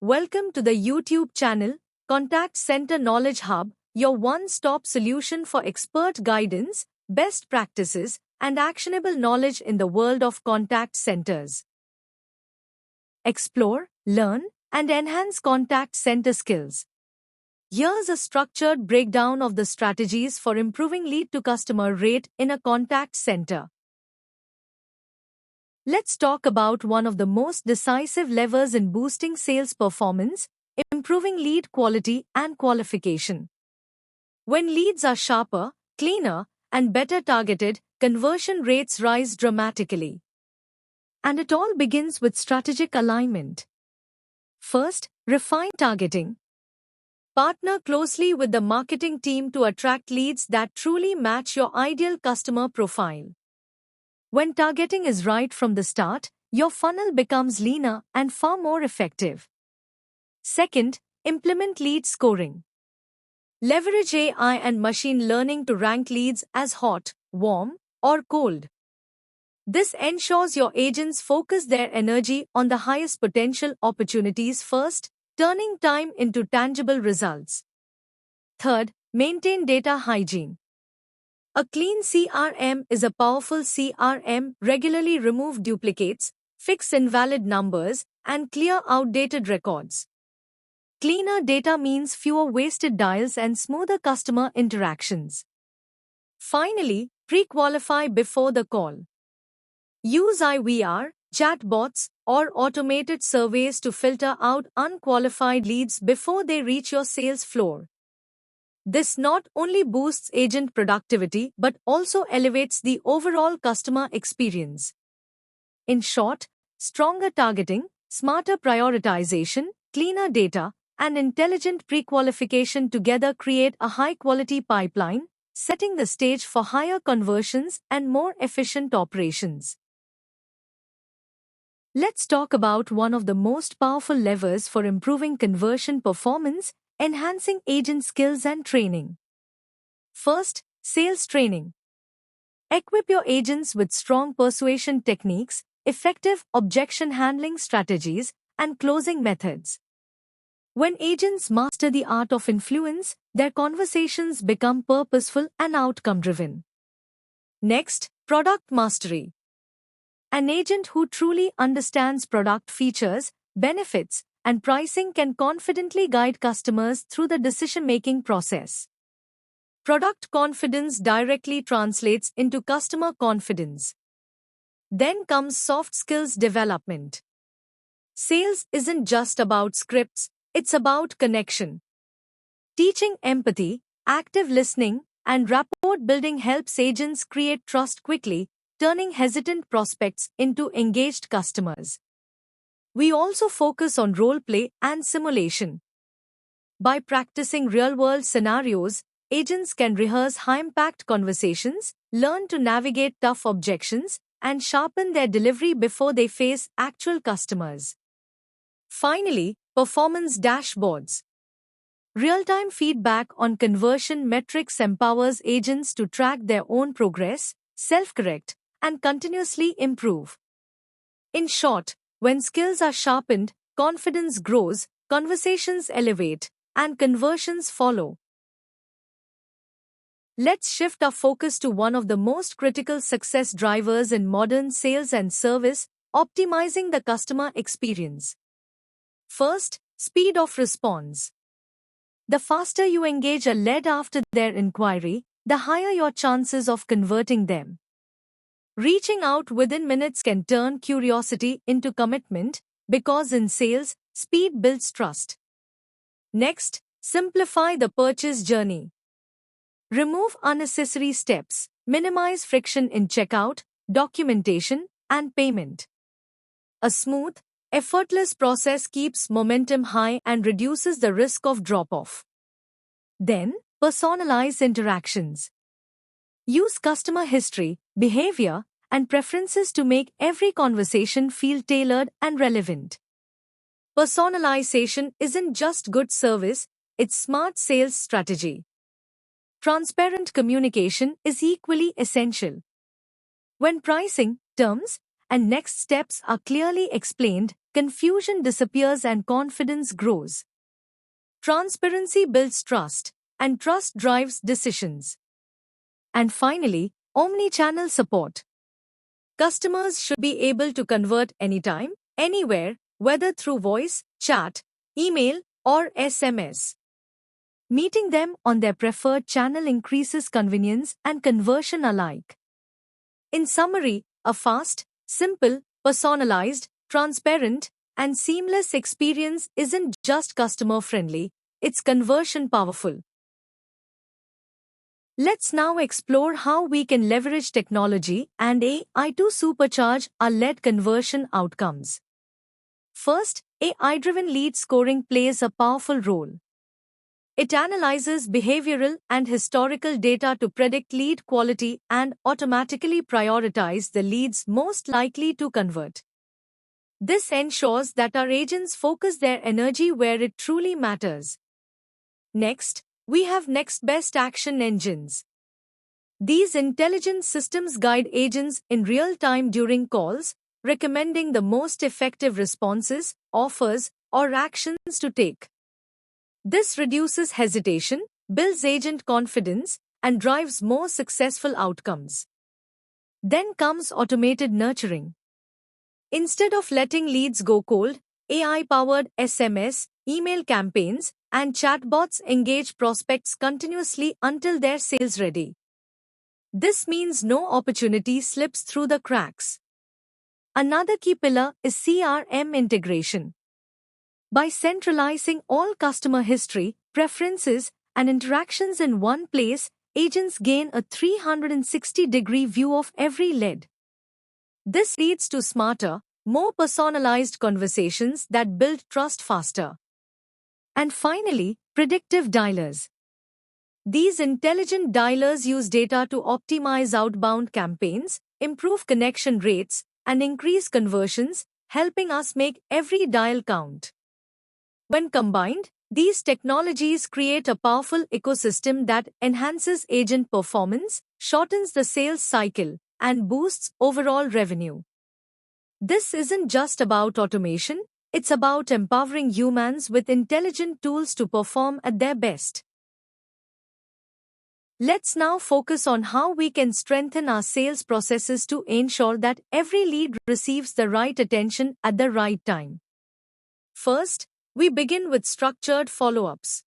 Welcome to the YouTube channel, Contact Center Knowledge Hub, your one-stop solution for expert guidance, best practices, and actionable knowledge in the world of contact centers. Explore, learn, and enhance contact center skills. Here's a structured breakdown of the strategies for improving lead-to-customer rate in a contact center. Let's talk about one of the most decisive levers in boosting sales performance, improving lead quality and qualification. When leads are sharper, cleaner, and better targeted, conversion rates rise dramatically. And it all begins with strategic alignment. First, refine targeting. Partner closely with the marketing team to attract leads that truly match your ideal customer profile. When targeting is right from the start, your funnel becomes leaner and far more effective. Second, implement lead scoring. Leverage AI and machine learning to rank leads as hot, warm, or cold. This ensures your agents focus their energy on the highest potential opportunities first, turning time into tangible results. Third, maintain data hygiene. A clean CRM is a powerful CRM. Regularly remove duplicates, fix invalid numbers, and clear outdated records. Cleaner data means fewer wasted dials and smoother customer interactions. Finally, pre-qualify before the call. Use IVR, chatbots, or automated surveys to filter out unqualified leads before they reach your sales floor. This not only boosts agent productivity but also elevates the overall customer experience. In short, stronger targeting, smarter prioritization, cleaner data, and intelligent pre-qualification together create a high-quality pipeline, setting the stage for higher conversions and more efficient operations. Let's talk about one of the most powerful levers for improving conversion performance, enhancing agent skills and training. First, sales training. Equip your agents with strong persuasion techniques, effective objection handling strategies, and closing methods. When agents master the art of influence, their conversations become purposeful and outcome-driven. Next, product mastery. An agent who truly understands product features, benefits, and pricing can confidently guide customers through the decision-making process. Product confidence directly translates into customer confidence. Then comes soft skills development. Sales isn't just about scripts, it's about connection. Teaching empathy, active listening, and rapport building helps agents create trust quickly, turning hesitant prospects into engaged customers. We also focus on role play and simulation. By practicing real-world scenarios, agents can rehearse high-impact conversations, learn to navigate tough objections, and sharpen their delivery before they face actual customers. Finally, performance dashboards. Real-time feedback on conversion metrics empowers agents to track their own progress, self-correct, and continuously improve. In short, when skills are sharpened, confidence grows, conversations elevate, and conversions follow. Let's shift our focus to one of the most critical success drivers in modern sales and service, optimizing the customer experience. First, speed of response. The faster you engage a lead after their inquiry, the higher your chances of converting them. Reaching out within minutes can turn curiosity into commitment, because in sales, speed builds trust. Next, simplify the purchase journey. Remove unnecessary steps, minimize friction in checkout, documentation, and payment. A smooth, effortless process keeps momentum high and reduces the risk of drop-off. Then, personalize interactions. Use customer history, behavior, and preferences to make every conversation feel tailored and relevant. Personalization isn't just good service, it's smart sales strategy. Transparent communication is equally essential. When pricing, terms, and next steps are clearly explained, confusion disappears and confidence grows. Transparency builds trust, and trust drives decisions. And finally, omni-channel support. Customers should be able to convert anytime, anywhere, whether through voice, chat, email, or SMS. Meeting them on their preferred channel increases convenience and conversion alike. In summary, a fast, simple, personalized, transparent, and seamless experience isn't just customer-friendly, it's conversion powerful. Let's now explore how we can leverage technology and AI to supercharge our lead conversion outcomes. First, AI-driven lead scoring plays a powerful role. It analyzes behavioral and historical data to predict lead quality and automatically prioritize the leads most likely to convert. This ensures that our agents focus their energy where it truly matters. Next, we have next best action engines. These intelligent systems guide agents in real time during calls, recommending the most effective responses, offers, or actions to take. This reduces hesitation, builds agent confidence, and drives more successful outcomes. Then comes automated nurturing. Instead of letting leads go cold, AI-powered SMS, email campaigns, and chatbots engage prospects continuously until they're sales ready. This means no opportunity slips through the cracks. Another key pillar is CRM integration. By centralizing all customer history, preferences, and interactions in one place, agents gain a 360-degree view of every lead. This leads to smarter, more personalized conversations that build trust faster. And finally, predictive dialers. These intelligent dialers use data to optimize outbound campaigns, improve connection rates, and increase conversions, helping us make every dial count. When combined, these technologies create a powerful ecosystem that enhances agent performance, shortens the sales cycle, and boosts overall revenue. This isn't just about automation, it's about empowering humans with intelligent tools to perform at their best. Let's now focus on how we can strengthen our sales processes to ensure that every lead receives the right attention at the right time. First, we begin with structured follow-ups.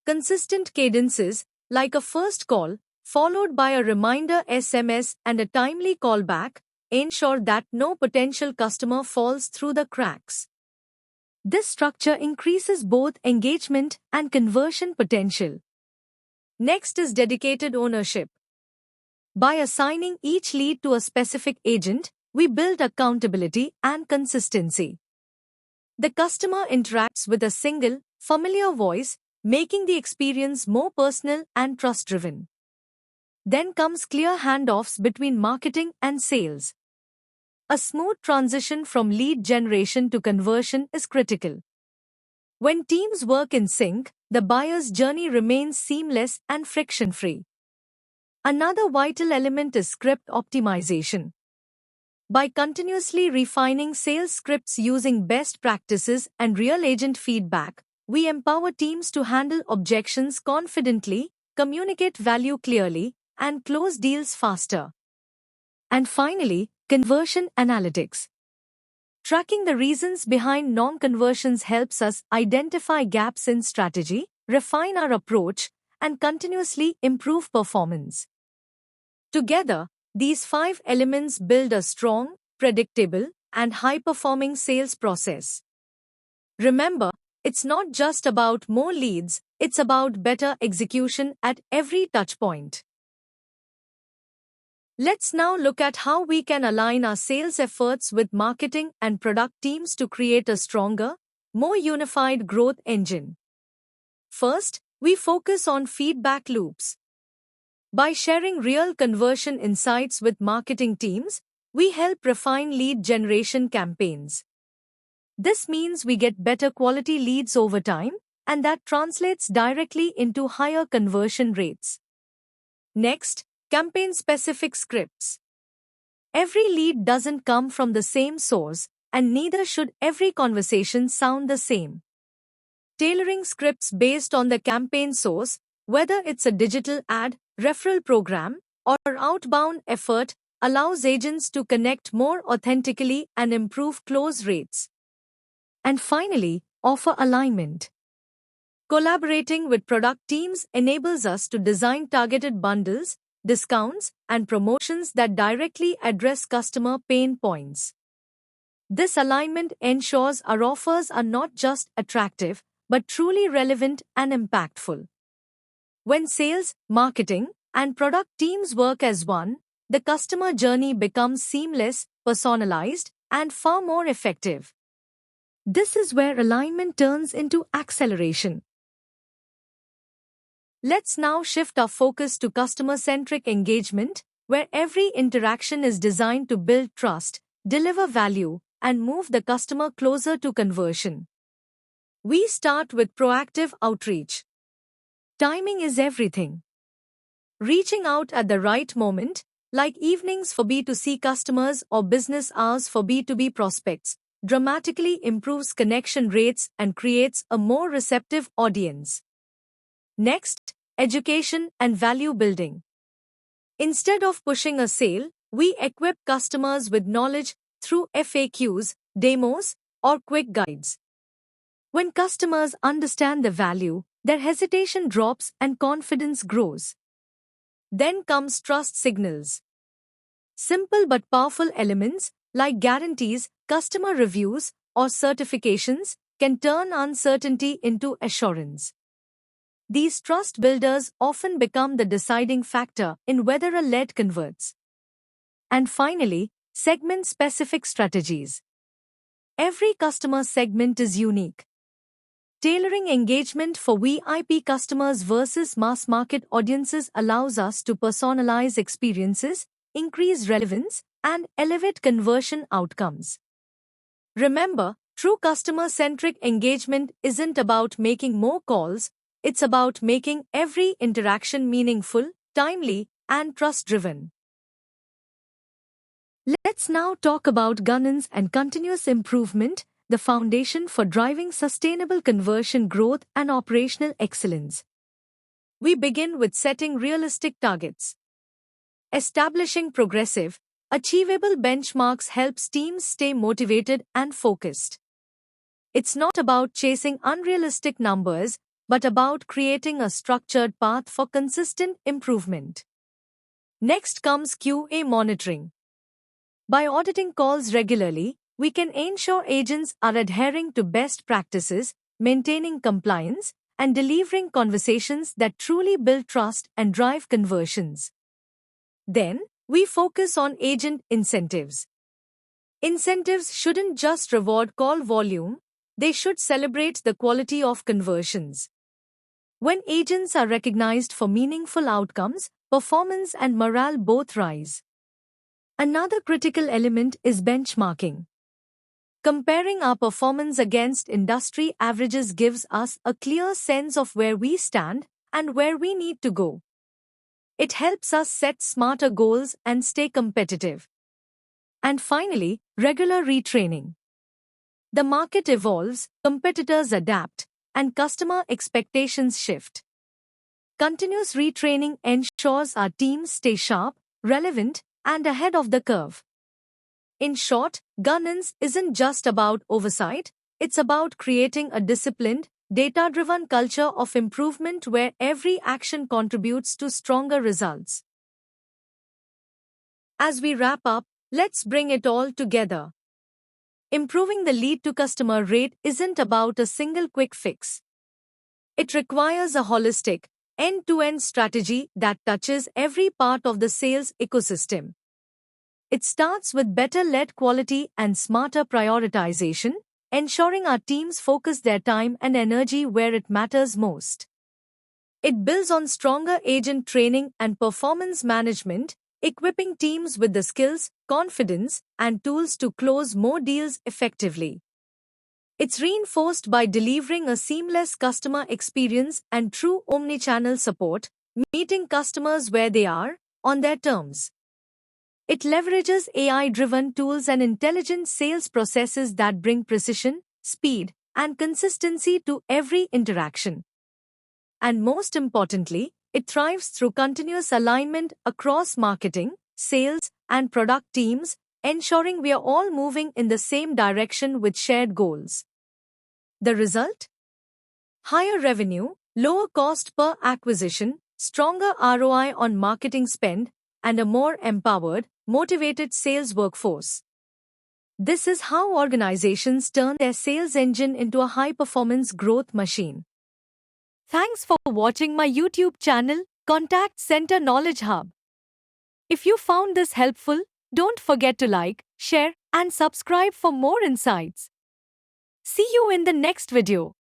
Consistent cadences, like a first call, followed by a reminder SMS and a timely callback, ensure that no potential customer falls through the cracks. This structure increases both engagement and conversion potential. Next is dedicated ownership. By assigning each lead to a specific agent, we build accountability and consistency. The customer interacts with a single, familiar voice, making the experience more personal and trust-driven. Then comes clear handoffs between marketing and sales. A smooth transition from lead generation to conversion is critical. When teams work in sync, the buyer's journey remains seamless and friction-free. Another vital element is script optimization. By continuously refining sales scripts using best practices and real agent feedback, we empower teams to handle objections confidently, communicate value clearly, and close deals faster. And finally, conversion analytics. Tracking the reasons behind non-conversions helps us identify gaps in strategy, refine our approach, and continuously improve performance. Together, these 5 elements build a strong, predictable, and high-performing sales process. Remember, it's not just about more leads, it's about better execution at every touchpoint. Let's now look at how we can align our sales efforts with marketing and product teams to create a stronger, more unified growth engine. First, we focus on feedback loops. By sharing real conversion insights with marketing teams, we help refine lead generation campaigns. This means we get better quality leads over time, and that translates directly into higher conversion rates. Next, campaign-specific scripts. Every lead doesn't come from the same source, and neither should every conversation sound the same. Tailoring scripts based on the campaign source, whether it's a digital ad, referral program, or outbound effort, allows agents to connect more authentically and improve close rates. And finally, offer alignment. Collaborating with product teams enables us to design targeted bundles, discounts, and promotions that directly address customer pain points. This alignment ensures our offers are not just attractive, but truly relevant and impactful. When sales, marketing, and product teams work as one, the customer journey becomes seamless, personalized, and far more effective. This is where alignment turns into acceleration. Let's now shift our focus to customer-centric engagement, where every interaction is designed to build trust, deliver value, and move the customer closer to conversion. We start with proactive outreach. Timing is everything. Reaching out at the right moment, like evenings for B2C customers or business hours for B2B prospects, dramatically improves connection rates and creates a more receptive audience. Next, education and value building. Instead of pushing a sale, we equip customers with knowledge through FAQs, demos, or quick guides. When customers understand the value, their hesitation drops and confidence grows. Then comes trust signals. Simple but powerful elements like guarantees, customer reviews, or certifications can turn uncertainty into assurance. These trust builders often become the deciding factor in whether a lead converts. And finally, segment-specific strategies. Every customer segment is unique. Tailoring engagement for VIP customers versus mass-market audiences allows us to personalize experiences, increase relevance, and elevate conversion outcomes. Remember, true customer-centric engagement isn't about making more calls, it's about making every interaction meaningful, timely, and trust-driven. Let's now talk about governance and continuous improvement, the foundation for driving sustainable conversion growth and operational excellence. We begin with setting realistic targets. Establishing progressive, achievable benchmarks helps teams stay motivated and focused. It's not about chasing unrealistic numbers, but about creating a structured path for consistent improvement. Next comes QA monitoring. By auditing calls regularly, we can ensure agents are adhering to best practices, maintaining compliance, and delivering conversations that truly build trust and drive conversions. Then, we focus on agent incentives. Incentives shouldn't just reward call volume, they should celebrate the quality of conversions. When agents are recognized for meaningful outcomes, performance and morale both rise. Another critical element is benchmarking. Comparing our performance against industry averages gives us a clear sense of where we stand and where we need to go. It helps us set smarter goals and stay competitive. And finally, regular retraining. The market evolves, competitors adapt, and customer expectations shift. Continuous retraining ensures our teams stay sharp, relevant, and ahead of the curve. In short, governance isn't just about oversight, it's about creating a disciplined, data-driven culture of improvement where every action contributes to stronger results. As we wrap up, let's bring it all together. Improving the lead-to-customer rate isn't about a single quick fix. It requires a holistic, end-to-end strategy that touches every part of the sales ecosystem. It starts with better lead quality and smarter prioritization, ensuring our teams focus their time and energy where it matters most. It builds on stronger agent training and performance management, equipping teams with the skills, confidence, and tools to close more deals effectively. It's reinforced by delivering a seamless customer experience and true omnichannel support, meeting customers where they are, on their terms. It leverages AI-driven tools and intelligent sales processes that bring precision, speed, and consistency to every interaction. And most importantly, it thrives through continuous alignment across marketing, sales, and product teams, ensuring we are all moving in the same direction with shared goals. The result? Higher revenue, lower cost per acquisition, stronger ROI on marketing spend, and a more empowered, motivated sales workforce. This is how organizations turn their sales engine into a high-performance growth machine. Thanks for watching my YouTube channel, Contact Center Knowledge Hub. If you found this helpful, don't forget to like, share, and subscribe for more insights. See you in the next video.